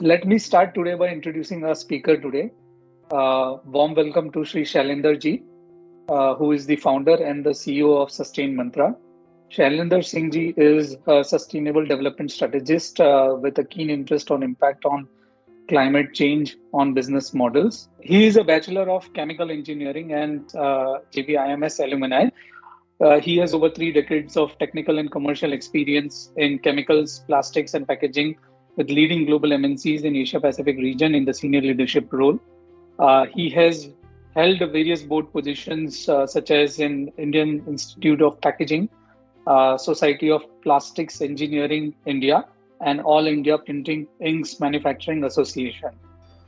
Let me start today by introducing our speaker today. Warm welcome to Sri Shailendra ji, who is the founder and the CEO of Sustain Mantra. Shailendra Singh ji is a sustainable development strategist with a keen interest on impact on climate change on business models. He is a Bachelor of Chemical Engineering and JBIMS alumni. He has over 3 decades of technical and commercial experience in chemicals, plastics, and packaging with leading global MNCs in Asia Pacific region in the senior leadership role. He has held various board positions such as in Indian Institute of Packaging, Society of Plastics Engineering India, and All India Printing Inks Manufacturing Association.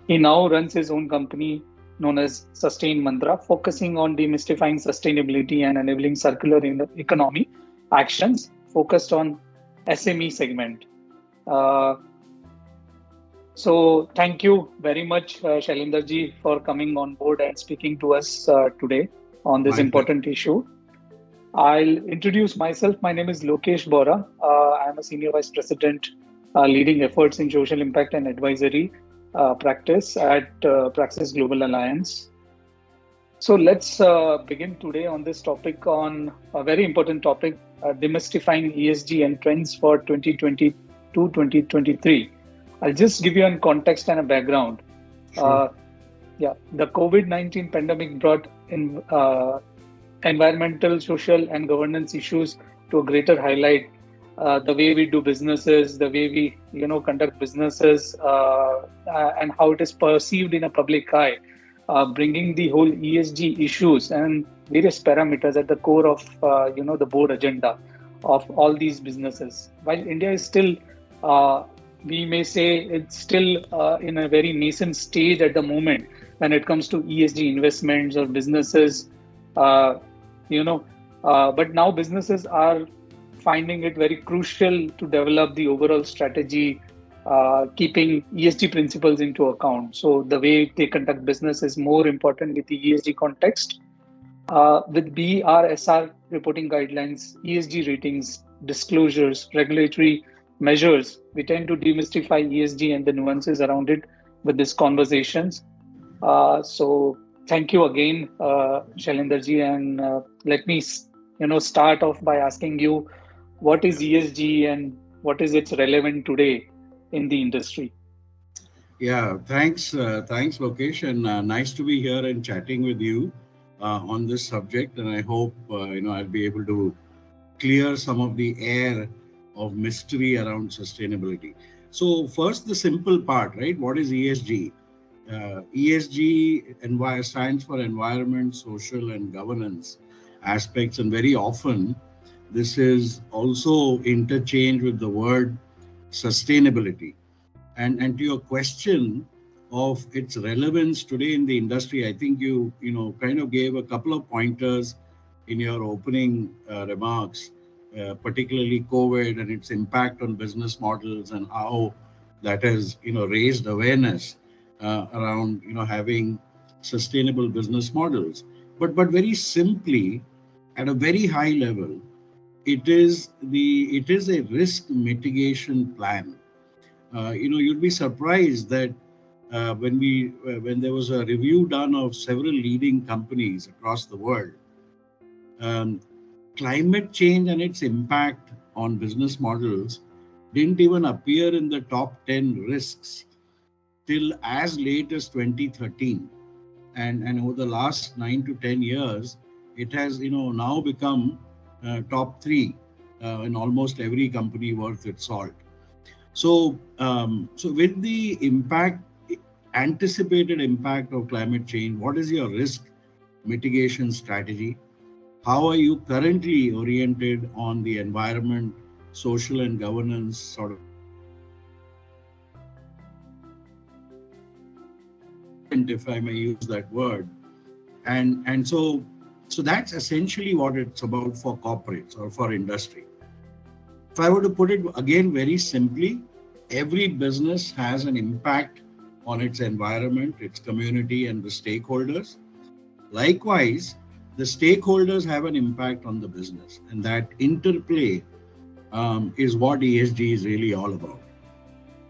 He now runs his own company known as Sustain Mantra, focusing on demystifying sustainability and enabling circular economy actions focused on SME segment. So thank you very much, Shailendra ji, for coming on board and speaking to us today on this important issue. I'll introduce myself. My name is Lokesh Bohra. I'm a Senior Vice President leading efforts in social impact and advisory practice at Praxis Global Alliance. So let's begin today on this topic, on a very important topic, demystifying ESG and trends for 2022-2023. I'll just give you a context and a background. Sure. The COVID-19 pandemic brought in environmental, social, and governance issues to a greater highlight. The way we do businesses, the way we conduct businesses, and how it is perceived in a public eye, bringing the whole ESG issues and various parameters at the core of the board agenda of all these businesses. While India is still we may say it's still in a very nascent stage at the moment when it comes to ESG investments or businesses, but now businesses are finding it very crucial to develop the overall strategy, keeping ESG principles into account. So the way they conduct business is more important with the ESG context. With BRSR reporting guidelines, ESG ratings, disclosures, regulatory measures, we tend to demystify ESG and the nuances around it with these conversations. So thank you again, Shailendra ji, and let me start off by asking you, what is ESG and what is its relevant today in the industry? Yeah, thanks, Lokesh, and nice to be here and chatting with you on this subject. And I hope I'll be able to clear some of the air of mystery around sustainability. So first, the simple part, right? What is ESG? ESG stands for environment, social, and governance aspects, and very often this is also interchanged with the word sustainability. And to your question of its relevance today in the industry, I think you kind of gave a couple of pointers in your opening remarks, particularly COVID and its impact on business models and how that has raised awareness around having sustainable business models. But very simply, at a very high level, it is a risk mitigation plan. You'd be surprised that when there was a review done of several leading companies across the world, climate change and its impact on business models didn't even appear in the top 10 risks till as late as 2013. And over the last 9 to 10 years, it has now become top 3 in almost every company worth its salt. So with the anticipated impact of climate change, what is your risk mitigation strategy? How are you currently oriented on the environment, social, and governance sort of, if I may use that word? And so that's essentially what it's about for corporates or for industry. If I were to put it again very simply, every business has an impact on its environment, its community, and the stakeholders. Likewise, the stakeholders have an impact on the business, and that interplay is what ESG is really all about.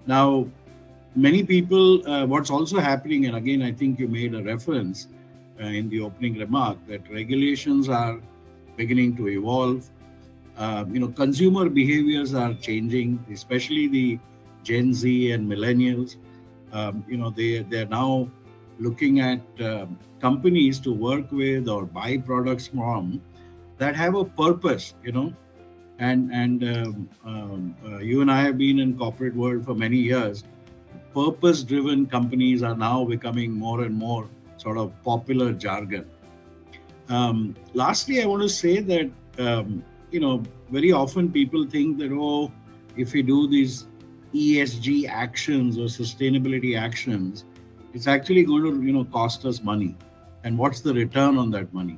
Now, many people, what's also happening, and again, I think you made a reference in the opening remark that regulations are beginning to evolve. Consumer behaviors are changing, especially the Gen Z and millennials. They're now looking at companies to work with or buy products from that have a purpose. And you and I have been in corporate world for many years. Purpose-driven companies are now becoming more and more sort of popular jargon. Lastly, I want to say that very often people think that, oh, if we do these ESG actions or sustainability actions, it's actually going to cost us money, and what's the return on that money?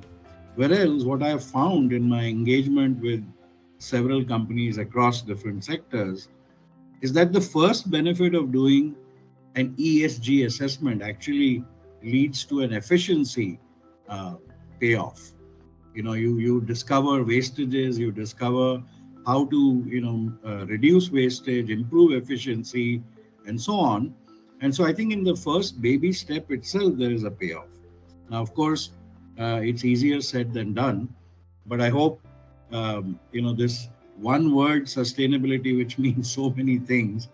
Whereas what I have found in my engagement with several companies across different sectors is that the first benefit of doing an ESG assessment actually leads to an efficiency uh, payoff. You discover wastages, you discover how to reduce wastage, improve efficiency, and so on. And so I think in the first baby step itself there is a payoff. Now, of course, it's easier said than done, but I hope this one word sustainability, which means so many things.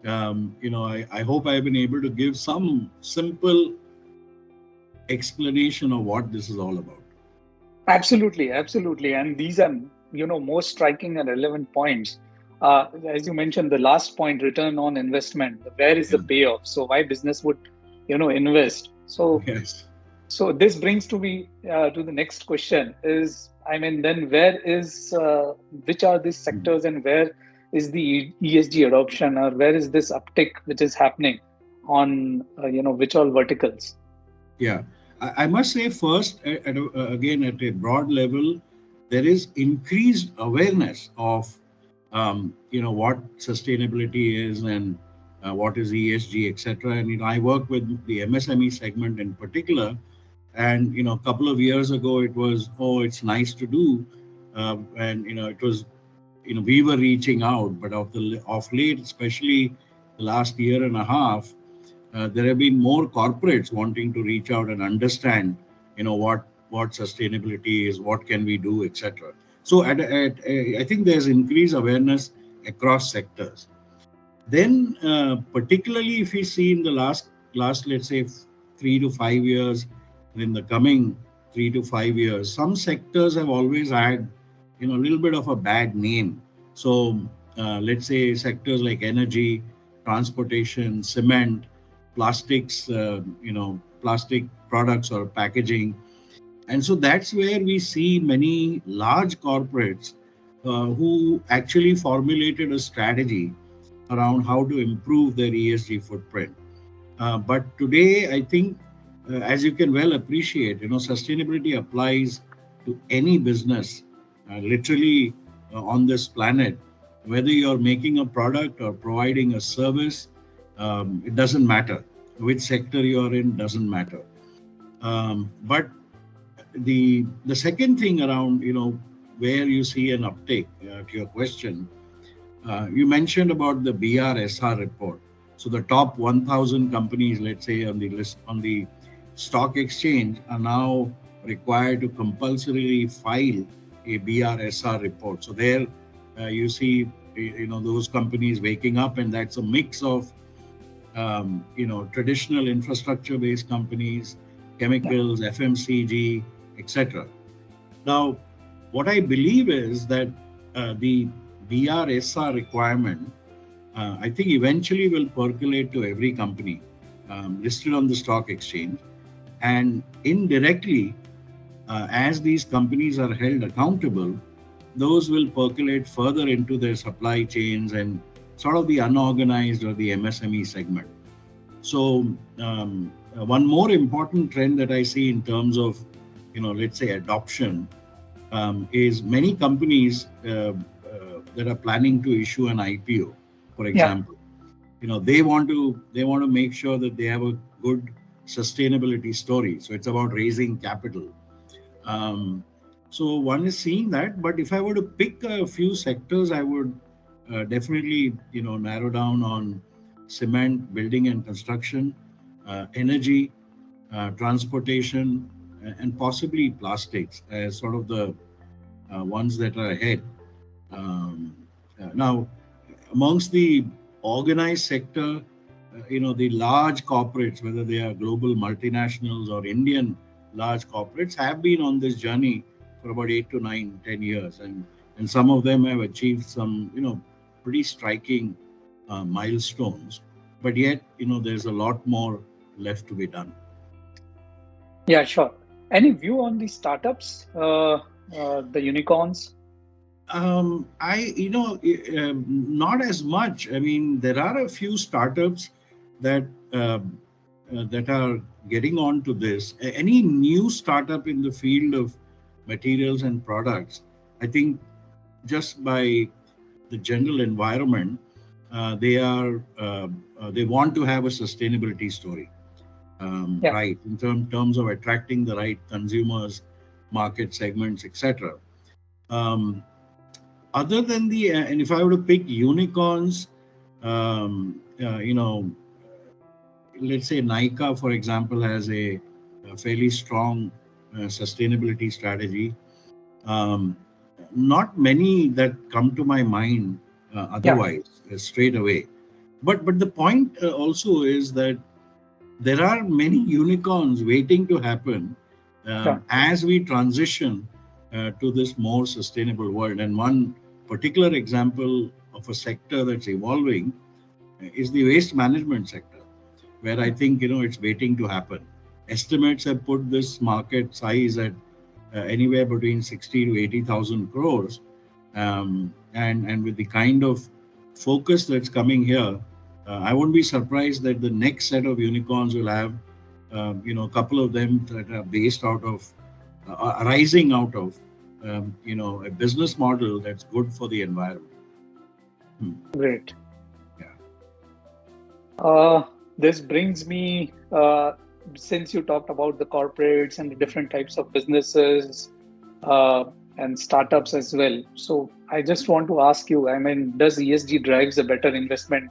I hope I've been able to give some simple explanation of what this is all about. Absolutely, absolutely. And these are, most striking and relevant points. As you mentioned, the last point, return on investment. Where is the Yeah. payoff? So why business would, invest? So, Yes. so this brings to the next question is, I mean, then where is which are these sectors and where is the ESG adoption, or where is this uptick which is happening on, which all verticals? Yeah, I must say first, again, at a broad level, there is increased awareness of, what sustainability is and what is ESG, etc. And I work with the MSME segment in particular. And a couple of years ago, it was, oh, it's nice to do, and it was, we were reaching out, but of late, especially the last year and a half, there have been more corporates wanting to reach out and understand, what sustainability is, what can we do, etc. So I think there's increased awareness across sectors. Then, particularly if we see in the last let's say 3 to 5 years, and in the coming 3 to 5 years, some sectors have always had a little bit of a bad name. So let's say sectors like energy, transportation, cement, plastics, plastic products or packaging. And so that's where we see many large corporates who actually formulated a strategy around how to improve their ESG footprint. But today, I think, as you can well appreciate, sustainability applies to any business, literally on this planet. Whether you're making a product or providing a service, it doesn't matter. Which sector you're in doesn't matter. But the second thing around, where you see an uptake, to your question, you mentioned about the BRSR report. So the top 1,000 companies, let's say on the list on the stock exchange, are now required to compulsorily file a BRSR report. So there, you see, those companies waking up, and that's a mix of, traditional infrastructure-based companies, Yeah. chemicals, FMCG, etc. Now, what I believe is that the BRSR requirement, I think, eventually will percolate to every company listed on the stock exchange. And indirectly, as these companies are held accountable, those will percolate further into their supply chains and sort of the unorganized or the MSME segment. So, one more important trend that I see in terms of, let's say, adoption, is many companies that are planning to issue an IPO, for Yeah. example. They want to make sure that they have a good sustainability story. So it's about raising capital. Um, so one is seeing that, but if I were to pick a few sectors, I would definitely narrow down on cement, building and construction, energy, transportation, and possibly plastics as sort of the ones that are ahead. Now, amongst the organized sector, the large corporates, whether they are global multinationals or Indian large corporates, have been on this journey for about 8 to 9, 10 years, and some of them have achieved some, pretty striking milestones. But yet, there's a lot more left to be done. Yeah, sure. Any view on the startups, the unicorns? Not as much. I mean, there are a few startups that that are getting on to this. Any new startup in the field of materials and products, I think, just by the general environment, they want to have a sustainability story, Yeah, right? In terms of attracting the right consumers, market segments, etc. Um, Other than and if I were to pick unicorns, um, uh, you know, let's say Nika, for example, has a fairly strong sustainability strategy. Um, Not many that come to my mind yeah, otherwise straight away. But the point also is that there are many unicorns waiting to happen yeah, as we transition to this more sustainable world. And one particular example of a sector that's evolving is the waste management sector, where I think it's waiting to happen. Estimates have put this market size at anywhere between 60 to 80,000 crores, and with the kind of focus that's coming here, I won't be surprised that the next set of unicorns will have a couple of them that are based out of arising out of a business model that's good for the environment. Hmm. great. Yeah. Uh, this brings me, since you talked about the corporates and the different types of businesses uh, and startups as well. So I just want to ask you, I mean, does ESG drives a better investment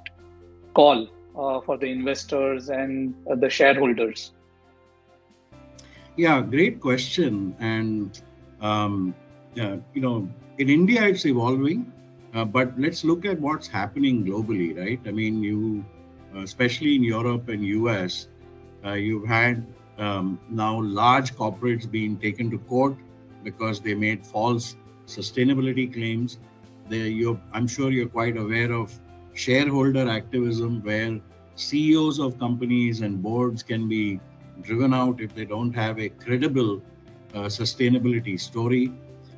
call for the investors and the shareholders? Yeah, great question. And um, in India, it's evolving, but let's look at what's happening globally, right? I mean, especially in Europe and US, you've had now large corporates being taken to court because they made false sustainability claims. I'm sure you're quite aware of shareholder activism, where CEOs of companies and boards can be driven out if they don't have a credible sustainability story,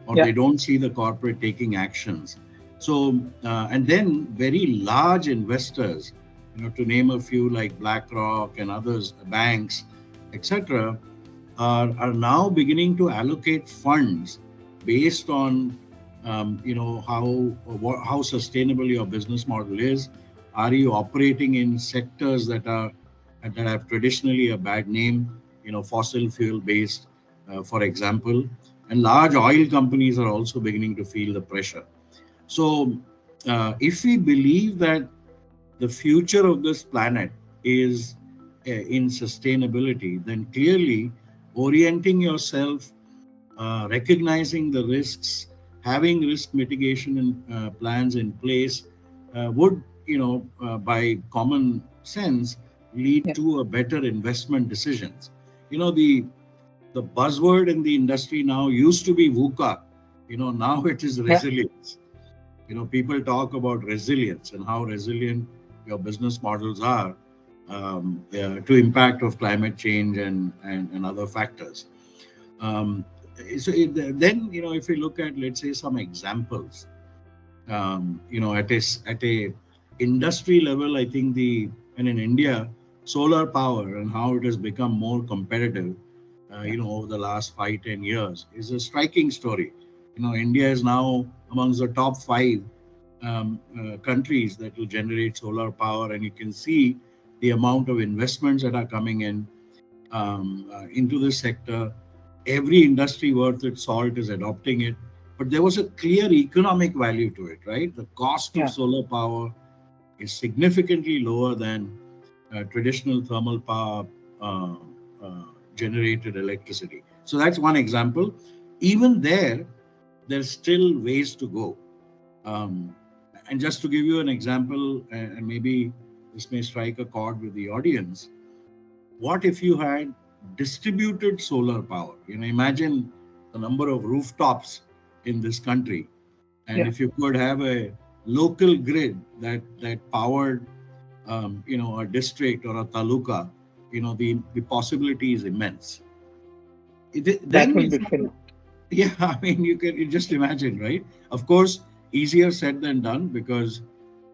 or Yeah, they don't see the corporate taking actions. So, and then very large investors, to name a few like BlackRock and others, banks, etc., are now beginning to allocate funds based on how sustainable your business model is. Are you operating in sectors that have traditionally a bad name, fossil fuel based, for example, and large oil companies are also beginning to feel the pressure. So, if we believe that the future of this planet is in sustainability, then clearly orienting yourself, recognizing the risks, having risk mitigation plans in place would, by common sense, lead yeah, to a better investment decisions. The buzzword in the industry now used to be VUCA. Now it is yeah, resilience. People talk about resilience and how resilient your business models are to impact of climate change and other factors. Um, then, if we look at, let's say, some examples, at a industry level, I think and in India, solar power and how it has become more competitive, yeah, over the last 5, 10 years is a striking story. India is now amongst the top five countries that will generate solar power, and you can see the amount of investments that are coming in into this sector. Every industry worth its salt is adopting it, but there was a clear economic value to it, right? The cost of yeah, solar power is significantly lower than traditional thermal power uh, uh, generated electricity. So that's one example. Even there, there's still ways to go. Um, and just to give you an example, and maybe this may strike a chord with the audience, what if you had distributed solar power? Imagine the number of rooftops in this country, and Yeah, if you could have a local grid that powered, a district or a taluka, the possibility is immense. that Then will it's be not, fun. yeah, I mean, you just imagine, right? Of course, easier said than done because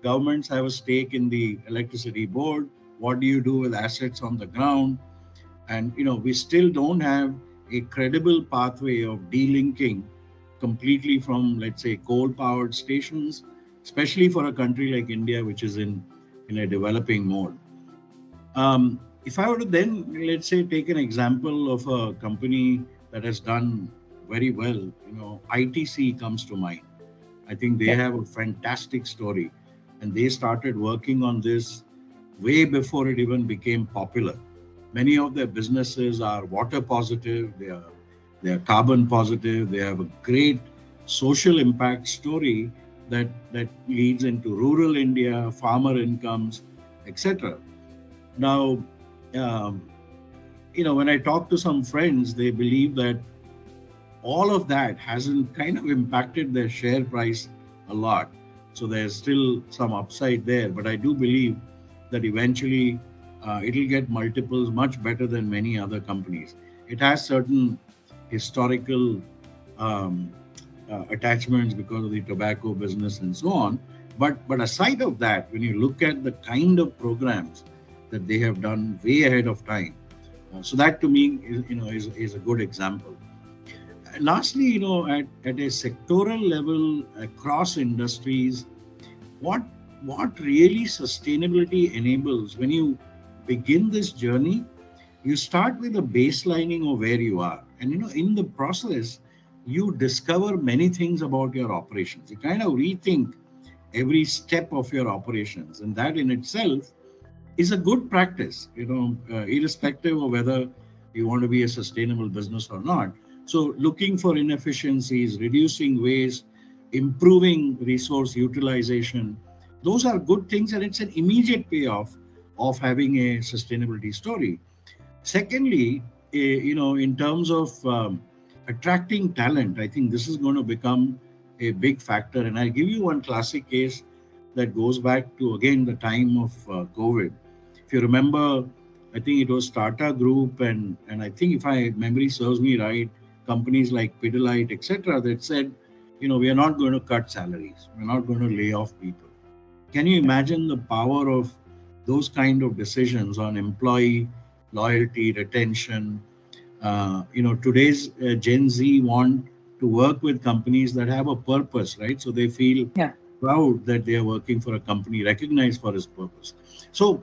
governments have a stake in the electricity board. What do you do with assets on the ground? And we still don't have a credible pathway of delinking completely from, let's say, coal powered stations, especially for a country like India, which is in a developing mode. If I were to then, let's say, take an example of a company that has done very well, ITC comes to mind. I think they Yeah, have a fantastic story, and they started working on this way before it even became popular. Many of their businesses are water positive, they are carbon positive, they have a great social impact story that leads into rural India, farmer incomes, etc. Now, um, when I talk to some friends, they believe that all of that hasn't kind of impacted their share price a lot. So there's still some upside there. But I do believe that eventually it'll get multiples much better than many other companies. It has certain historical um, attachments because of the tobacco business and so on. But aside of that, when you look at the kind of programs that they have done way ahead of time, so that to me is a good example. Lastly, at a sectoral level across industries, what what really sustainability enables when you begin this journey, you start with a baselining of where you are, and in the process you discover many things about your operations. You kind of rethink every step of your operations, and that in itself is a good practice, irrespective of whether you want to be a sustainable business or not. So, looking for inefficiencies, reducing waste, improving resource utilization, those are good things, and it's an immediate payoff of having a sustainability story. Secondly, in terms of attracting talent, I think this is going to become a big factor. And I'll give you one classic case that goes back to, again, the time of COVID. If you remember, I think it was Tata Group, and I think, if my memory serves me right, companies like Pidilite, etc., that said, we are not going to cut salaries, we're not going to lay off people. Can you imagine the power of those kind of decisions on employee loyalty, retention? Today's Gen Z want to work with companies that have a purpose, right? So they feel yeah, proud that they are working for a company recognized for its purpose. So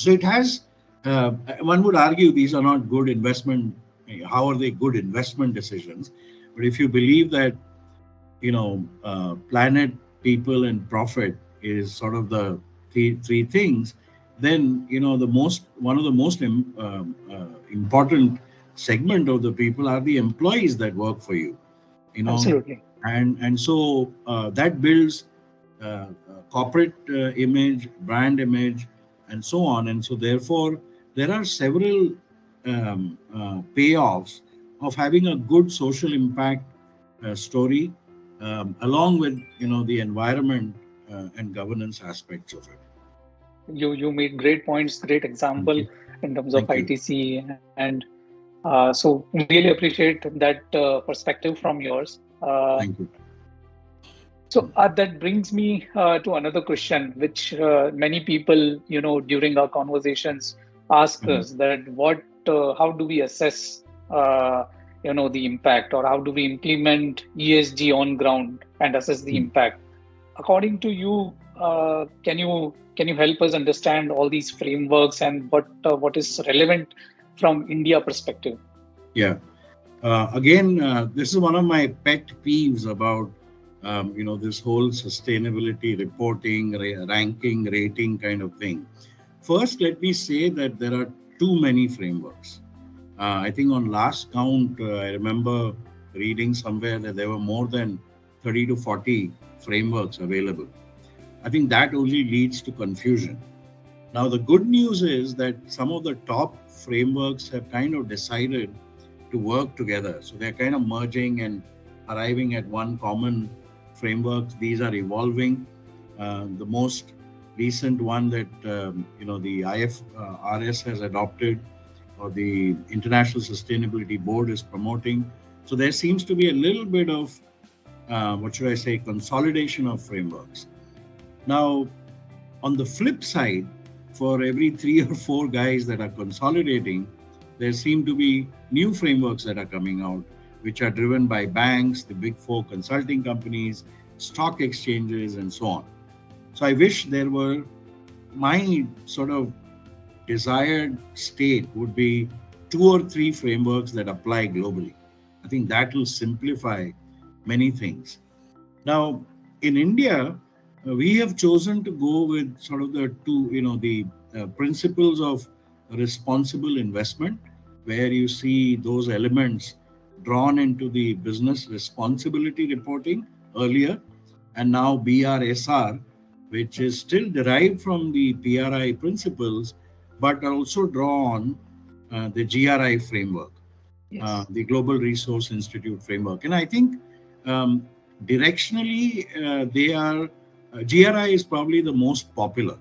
it has. One would argue these are not good investment. How are they good investment decisions? But if you believe that planet, people, and profit is sort of the three things, then the most one of the most important segment of the people are the employees that work for you. you know absolutely. and so that builds corporate image, brand image, and so on. And so therefore there are several payoffs of having a good social impact story, along with the environment and governance aspects of it. You made great points, great Thank example you. in terms of Thank you. ITC, and so really appreciate that perspective from yours. Thank you. So that brings me to another question, which many people, during our conversations ask Mhm. us that how do we assess, the impact, or how do we implement ESG on ground and assess the Mm. impact? According to you, can you help us understand all these frameworks and what is relevant from India perspective? Yeah. Again, this is one of my pet peeves about this whole sustainability reporting, ranking, rating kind of thing. First, let me say that there are too many frameworks. I think on last count, I remember reading somewhere that there were more than 30 to 40 frameworks available. I think that only leads to confusion. Now, the good news is that some of the top frameworks have kind of decided to work together. So they're kind of merging and arriving at one common framework. These are evolving. The most recent one that the IFRS has adopted, or the International Sustainability Board is promoting. So there seems to be a little bit of consolidation of frameworks. Now, on the flip side, for every 3 or 4 guys that are consolidating, there seem to be new frameworks that are coming out, which are driven by banks, the big 4 consulting companies, stock exchanges, and so on. So I wish there were, my sort of desired state would be 2 or 3 frameworks that apply globally. I think that will simplify many things. Now, in India, we have chosen to go with sort of the principles of responsible investment, where you see those elements drawn into the business responsibility reporting earlier, and now BRSR, which is still derived from the PRI principles, but also draw on the GRI framework, Yes. the Global Resource Institute framework. And I think directionally, they are, GRI is probably the most popular.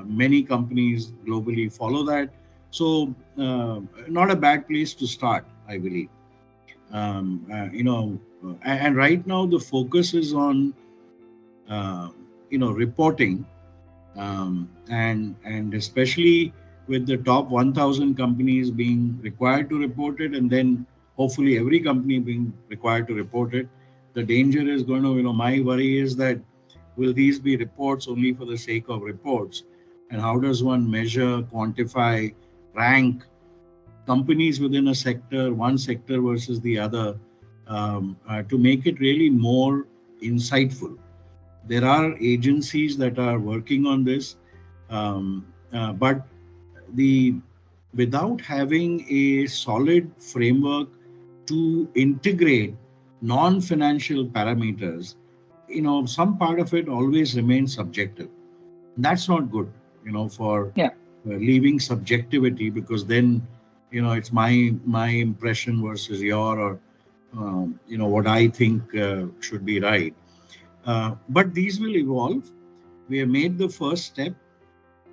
Many companies globally follow that. So, not a bad place to start, I believe. And right now the focus is on, reporting, and especially with the top 1,000 companies being required to report it, and then hopefully every company being required to report it. The danger is going to, my worry is that will these be reports only for the sake of reports? And how does one measure, quantify, rank companies within a sector, one sector versus the other, to make it really more insightful? There are agencies that are working on this, but the without having a solid framework to integrate non-financial parameters, some part of it always remains subjective. That's not good, for Yeah. leaving subjectivity, because then, it's my impression versus your, or what I think should be right. But these will evolve. We have made the first step.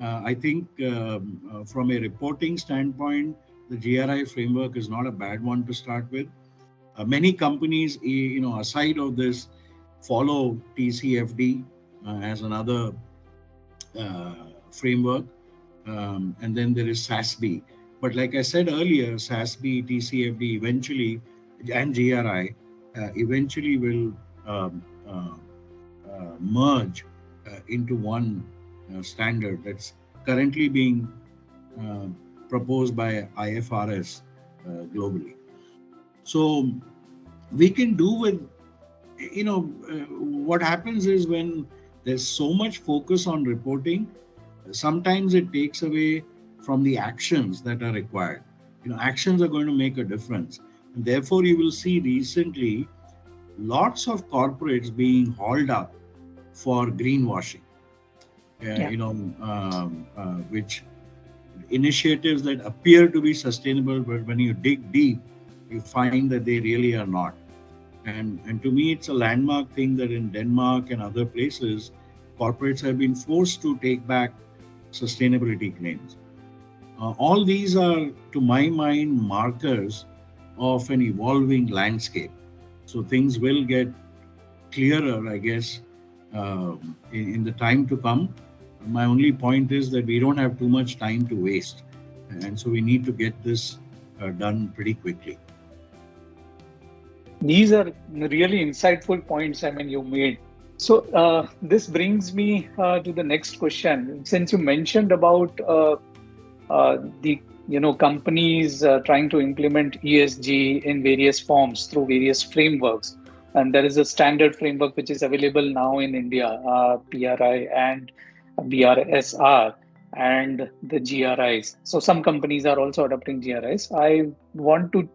I think from a reporting standpoint, the GRI framework is not a bad one to start with. Many companies, aside of this, follow TCFD as another framework, and then there is SASB. But like I said earlier, SASB, TCFD eventually, and GRI eventually will merge into one standard that's currently being uh, proposed by IFRS globally. So we can do with, what happens is when there's so much focus on reporting, sometimes it takes away from the actions that are required. Actions are going to make a difference. And therefore, you will see recently lots of corporates being hauled up for greenwashing, Yeah. which initiatives that appear to be sustainable, but when you dig deep, you find that they really are not. And to me, it's a landmark thing that in Denmark and other places, corporates have been forced to take back sustainability claims. All these are, to my mind, markers of an evolving landscape. So things will get clearer, I guess, in the time to come. My only point is that we don't have too much time to waste. And so we need to get this done pretty quickly. These are really insightful points, you made. So this brings me to the next question. Since you mentioned about the companies trying to implement ESG in various forms through various frameworks, and there is a standard framework which is available now in India, PRI and BRSR and the GRIs. So some companies are also adopting GRIs. I want to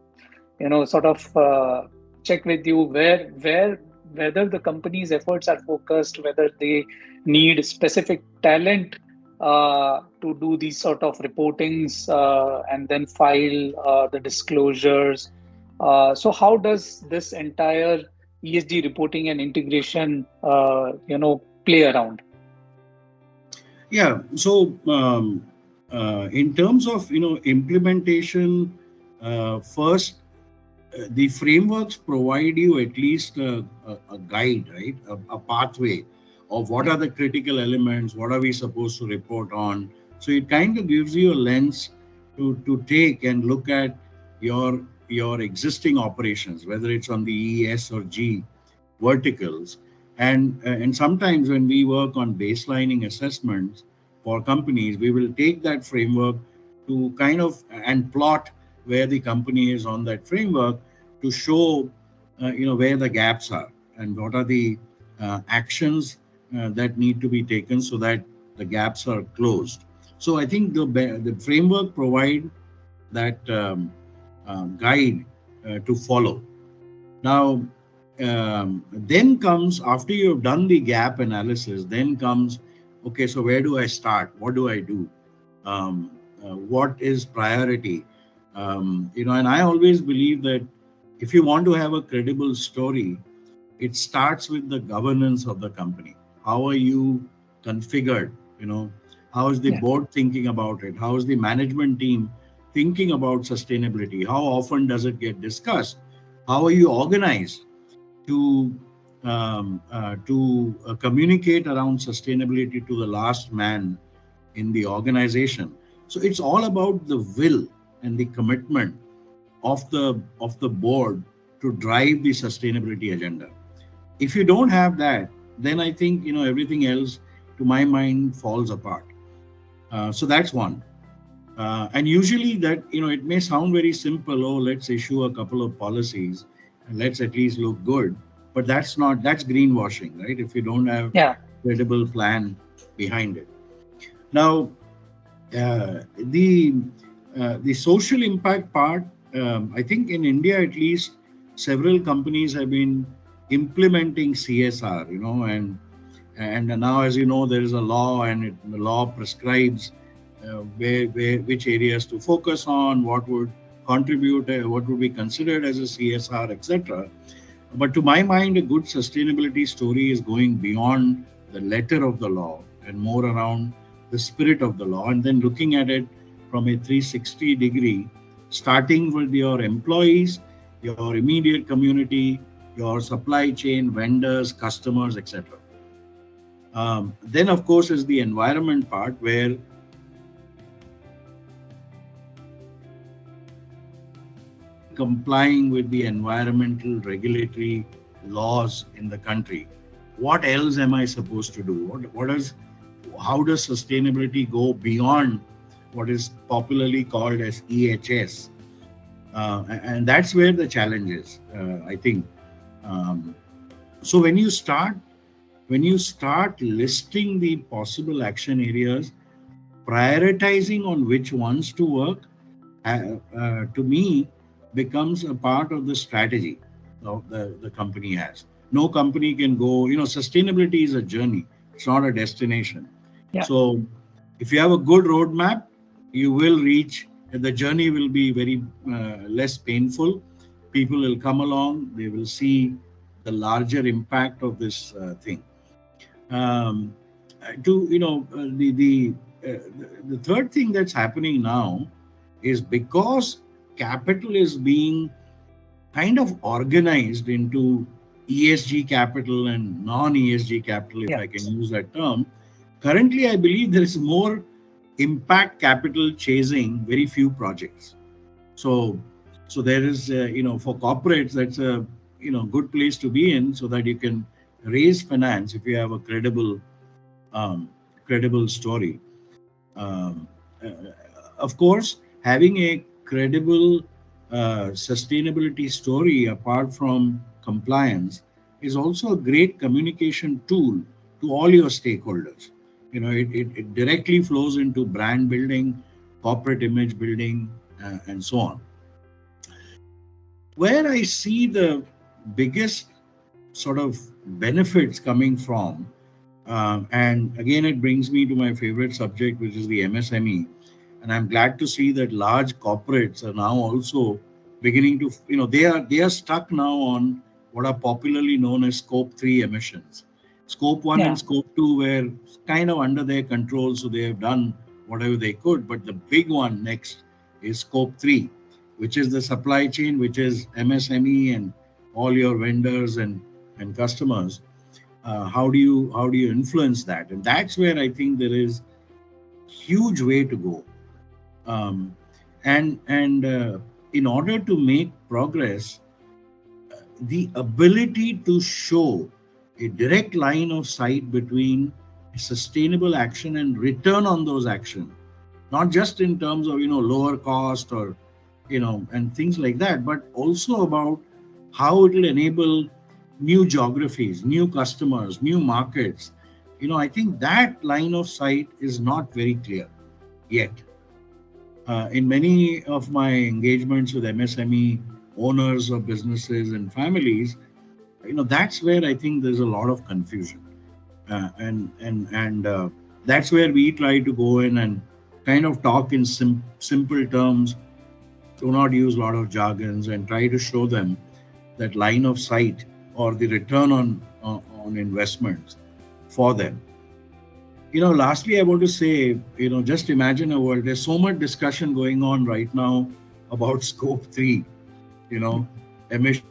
sort of check with you where whether the company's efforts are focused, whether they need specific talent to do these sort of reportings and then file the disclosures. So how does this entire ESG reporting and integration play around? Yeah. So in terms of implementation, first the frameworks provide you at least a guide, right? A pathway of what Yeah. are the critical elements, what are we supposed to report on. So it kind of gives you a lens to take and look at your existing operations, whether it's on the ES or G verticals. And sometimes when we work on baselining assessments for companies, we will take that framework to kind of and plot where the company is on that framework to show where the gaps are and what are the actions that need to be taken so that the gaps are closed. So I think the framework provide that guide to follow. Now, then comes, after you've done the gap analysis, then comes, okay, so where do I start? What do I do? What is priority? And I always believe that if you want to have a credible story, it starts with the governance of the company. How are you configured? How is the Yeah. board thinking about it? How is the management team thinking about sustainability? How often does it get discussed? How are you organized to communicate around sustainability to the last man in the organization? So it's all about the will and the commitment of the board to drive the sustainability agenda. If you don't have that, then I think everything else, to my mind, falls apart. So that's one. And usually that it may sound very simple. Oh, let's issue a couple of policies and let's at least look good. But that's greenwashing, right? If you don't have Yeah. credible plan behind it. Now, the social impact part, I think in India at least, several companies have been implementing CSR, and now, as you know, there is a law, and the law prescribes where which areas to focus on, what would contribute, what would be considered as a CSR, etc. But to my mind, a good sustainability story is going beyond the letter of the law and more around the spirit of the law, and then looking at it from a 360-degree, starting with your employees, your immediate community, your supply chain, vendors, customers, etc. Then, of course, is the environment part where complying with the environmental regulatory laws in the country. What else am I supposed to do? How does sustainability go beyond what is popularly called as EHS? And that's where the challenge is, I think. Um, so when you start listing the possible action areas, prioritizing on which ones to work, to me, becomes a part of the strategy the company has. No company can go, sustainability is a journey, it's not a destination. Yeah. So if you have a good roadmap, you will reach, the journey will be very less painful. People will come along, they will see the larger impact of this thing. Um, to the third thing that's happening now is because capital is being kind of organized into ESG capital and non-ESG capital, if Yeah. I can use that term. Currently, I believe there is more impact capital chasing very few projects. So, so there is, for corporates, that's a good place to be in, so that you can raise finance if you have a um, credible story. Um, uh, of course, having a credible sustainability story apart from compliance is also a great communication tool to all your stakeholders. It directly flows into brand building, corporate image building, and so on. Where I see the biggest sort of benefits coming from, and again, it brings me to my favorite subject, which is the MSME. And I'm glad to see that large corporates are now also beginning to, they are stuck now on what are popularly known as Scope 3 emissions. Scope 1 and Yeah. Scope 2 were kind of under their control, so they have done whatever they could. But the big one next is Scope 3, which is the supply chain, which is MSME and all your vendors and customers. How do you influence that? And that's where I think there is huge way to go. Um, and and uh, in order to make progress, the ability to show a direct line of sight between sustainable action and return on those actions, not just in terms of lower cost or and things like that, but also about how it will enable new geographies, new customers, new markets. I think that line of sight is not very clear yet. In many of my engagements with MSME owners of businesses and families, that's where I think there's a lot of confusion, and that's where we try to go in and kind of talk in simple terms, do not use a lot of jargons, and try to show them that line of sight or the return on investments for them. Lastly, I want to say, just imagine a world. There's so much discussion going on right now about Scope 3, you know, emissions,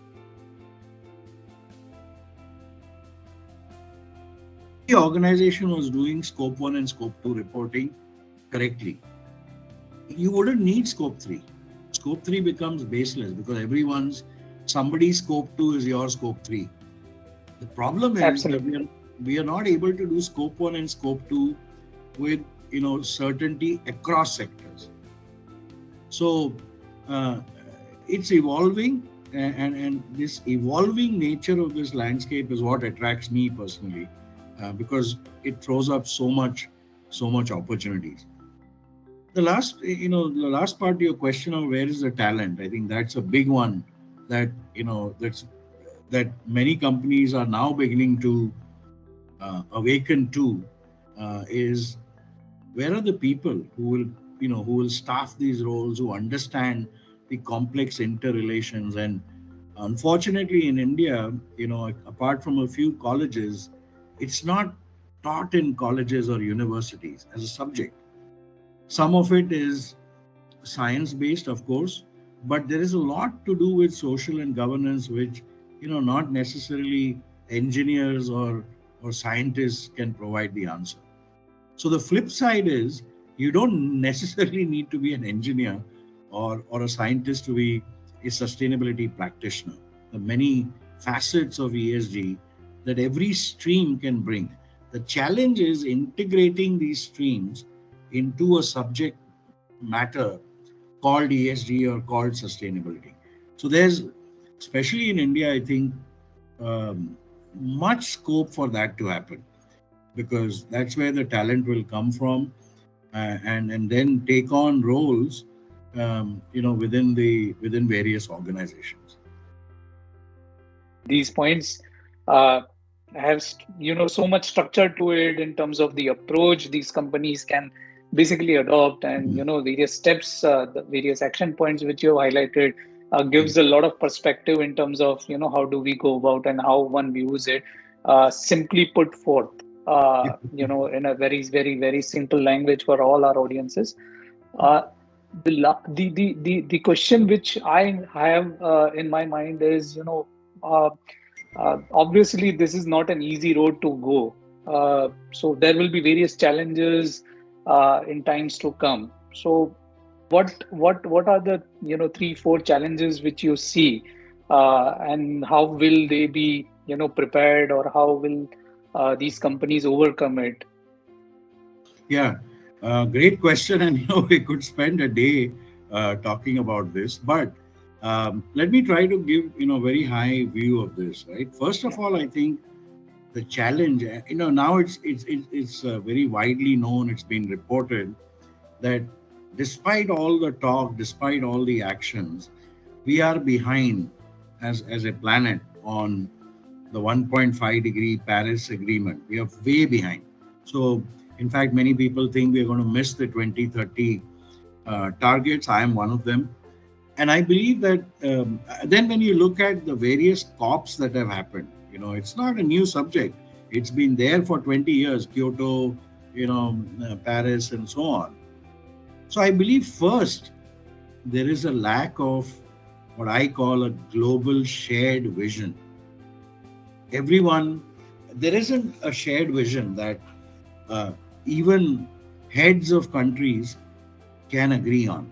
and if every organization was doing Scope 1 and Scope 2 reporting correctly, you wouldn't need Scope 3. Scope 3 becomes baseless because somebody's Scope 2 is your Scope 3. The problem is that Absolutely. we are not able to do Scope 1 and Scope 2 with certainty across sectors. So uh, it's evolving, and this evolving nature of this landscape is what attracts me personally, because it throws up so much opportunities. The last part of your question of where is the talent, I think that's a big one that that many companies are now beginning to awaken to, is where are the people who will staff these roles, who understand the complex interrelations. And unfortunately in India, apart from a few colleges, it's not taught in colleges or universities as a subject. Some of it is science based, of course, but there is a lot to do with social and governance, which not necessarily engineers or scientists can provide the answer. So the flip side is, you don't necessarily need to be an engineer or a scientist to be a sustainability practitioner. The many facets of ESG that every stream can bring. The challenge is integrating these streams into a subject matter called ESG or called sustainability. So there's, especially in India, I think, much scope for that to happen, because that's where the talent will come from, and then take on roles, within various organizations. These points uh, have so much structure to it in terms of the approach these companies can basically adopt, and Mm. various steps, the various action points which you have highlighted Yeah. gives a lot of perspective in terms of how do we go about and how one views it, simply put forth, in a very very very simple language for all our audiences. uh, the question which I have in my mind is, uh, obviously, this is not an easy road to go. So there will be various challenges in times to come. So what are the 3 4 challenges which you see, and how will they be prepared, or how will these companies overcome it? Yeah, great question, and we could spend a day talking about this. But Let me try to give very high view of this. Right. First Yeah. of all, I think the challenge. Now it's very widely known. It's been reported that despite all the talk, despite all the actions, we are behind as a planet on the 1.5 degree Paris Agreement. We are way behind. So, in fact, many people think we're going to miss the 2030 targets. I am one of them. And I believe that then when you look at the various COPs that have happened, it's not a new subject. It's been there for 20 years, Kyoto, Paris, and so on. So I believe first, there is a lack of what I call a global shared vision. Everyone, there isn't a shared vision that uh, even heads of countries can agree on.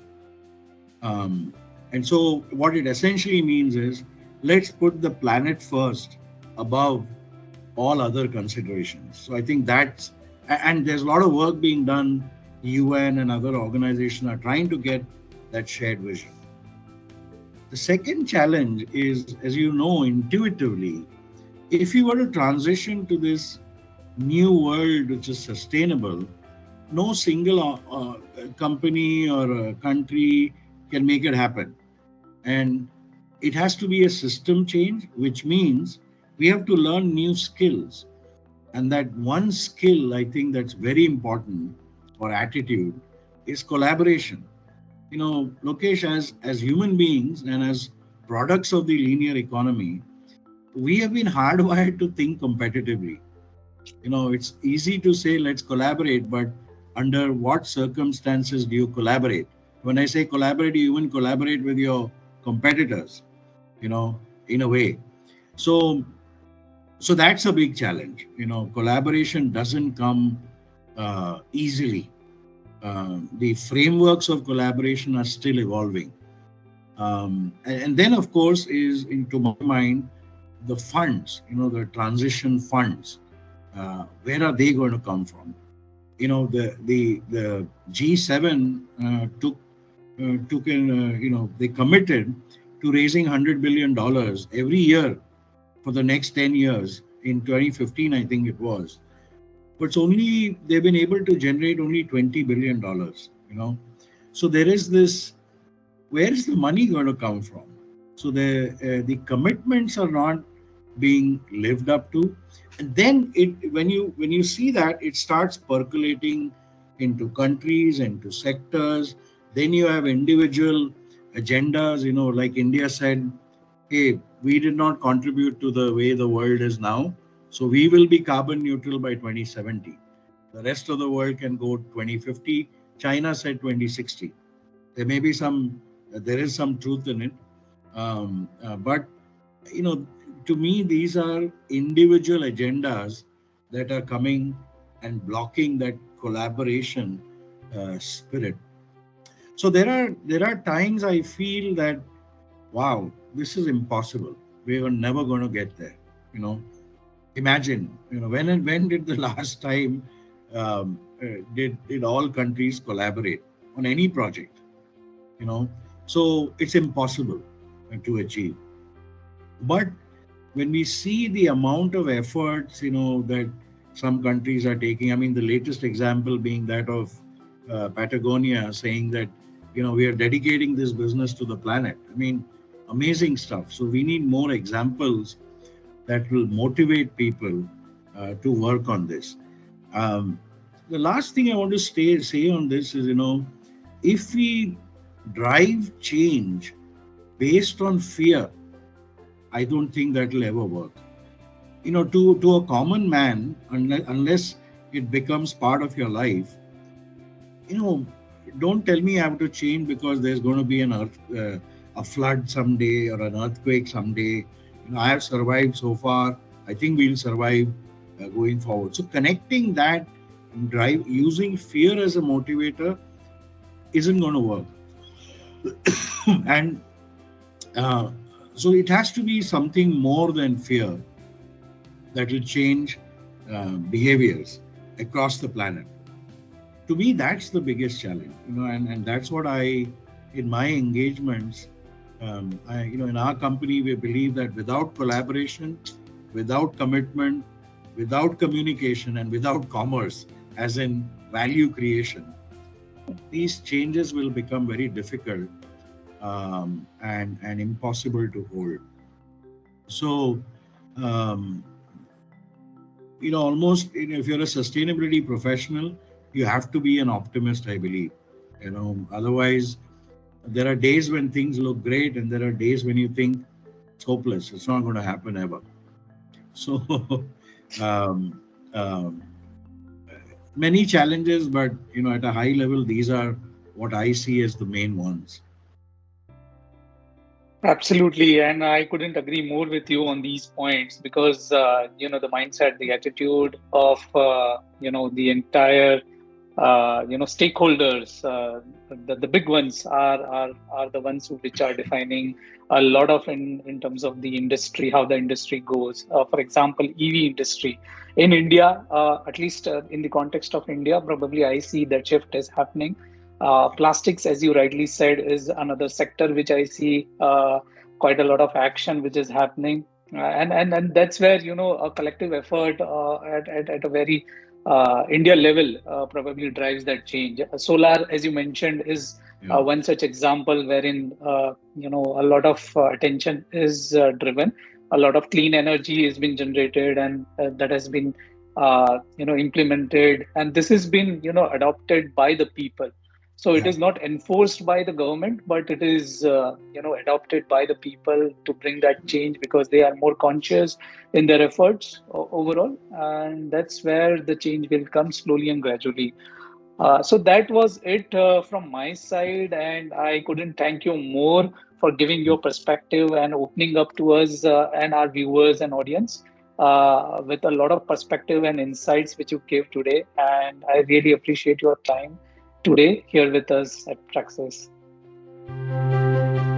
Um, and so, what it essentially means is let's put the planet first above all other considerations. So, I think and there's a lot of work being done. UN and other organizations are trying to get that shared vision. The second challenge is, as you know, intuitively, if you were to transition to this new world which is sustainable, no single company or country can make it happen. And it has to be a system change, which means we have to learn new skills. And that one skill, I think, that's very important for attitude is collaboration. Lokesh, as human beings and as products of the linear economy, we have been hardwired to think competitively. It's easy to say let's collaborate, but under what circumstances do you collaborate? When I say collaborate, you even collaborate with your competitors, you know in a way. So so that's a big challenge. Collaboration doesn't come easily. The frameworks of collaboration are still evolving. And then, of course, is into my mind the funds, the transition funds. Where are they going to come from? The G7 took in, they committed to raising $100 billion every year for the next 10 years. In 2015, I think it was. But it's only they've been able to generate only $20 billion. So there is this. Where is the money going to come from? So the commitments are not being lived up to, and then when you see that, it starts percolating into countries, into sectors. Then you have individual agendas. Like India said, hey, we did not contribute to the way the world is now, so we will be carbon neutral by 2070. The rest of the world can go 2050. China said 2060. There is some truth in it. But you know to me, these are individual agendas that are coming and blocking that collaboration spirit. So there are times I feel that, wow, this is impossible. We are never going to get there. you know Imagine, when did the last time did all countries collaborate on any project? you know so it's impossible to achieve. But when we see the amount of efforts, that some countries are taking, I mean, the latest example being that of Patagonia saying that, we are dedicating this business to the planet. I mean, amazing stuff. So we need more examples that will motivate people to work on this. um, the last thing I want to say on this is, if we drive change based on fear, I don't think that will ever work. To a common man, unless it becomes part of your life, you know, don't tell me I have to change because there's going to be a flood someday or an earthquake someday. I have survived so far. I think we'll survive going forward. So connecting that drive using fear as a motivator isn't going to work. And uh, so it has to be something more than fear that will change behaviors across the planet. To me, that's the biggest challenge, and that's what in my engagements, In our company, we believe that without collaboration, without commitment, without communication, and without commerce, as in value creation, these changes will become very difficult and impossible to hold. So, um, almost if you're a sustainability professional, you have to be an optimist, I believe. Otherwise, there are days when things look great, and there are days when you think it's hopeless. It's not going to happen ever. So, um, um, many challenges, but at a high level, these are what I see as the main ones. Absolutely, and I couldn't agree more with you on these points because the mindset, the attitude of the entire stakeholders, the big ones are the ones which are defining a lot of in terms of the industry, how the industry goes. For example, EV industry in India, at least in the context of India, probably I see that shift is happening. Plastics, as you rightly said, is another sector which I see quite a lot of action which is happening. And that's where a collective effort at a very India level probably drives that change. Solar, as you mentioned, is Yeah, one such example wherein a lot of attention is driven. A lot of clean energy has been generated, and that has been implemented, and this has been adopted by the people. So it yeah, is not enforced by the government, but it is adopted by the people to bring that change because they are more conscious in their efforts overall, and that's where the change will come slowly and gradually. So that was it from my side, and I couldn't thank you more for giving your perspective and opening up to us and our viewers and audience with a lot of perspective and insights which you gave today. And I really appreciate your time today here with us at Praxis.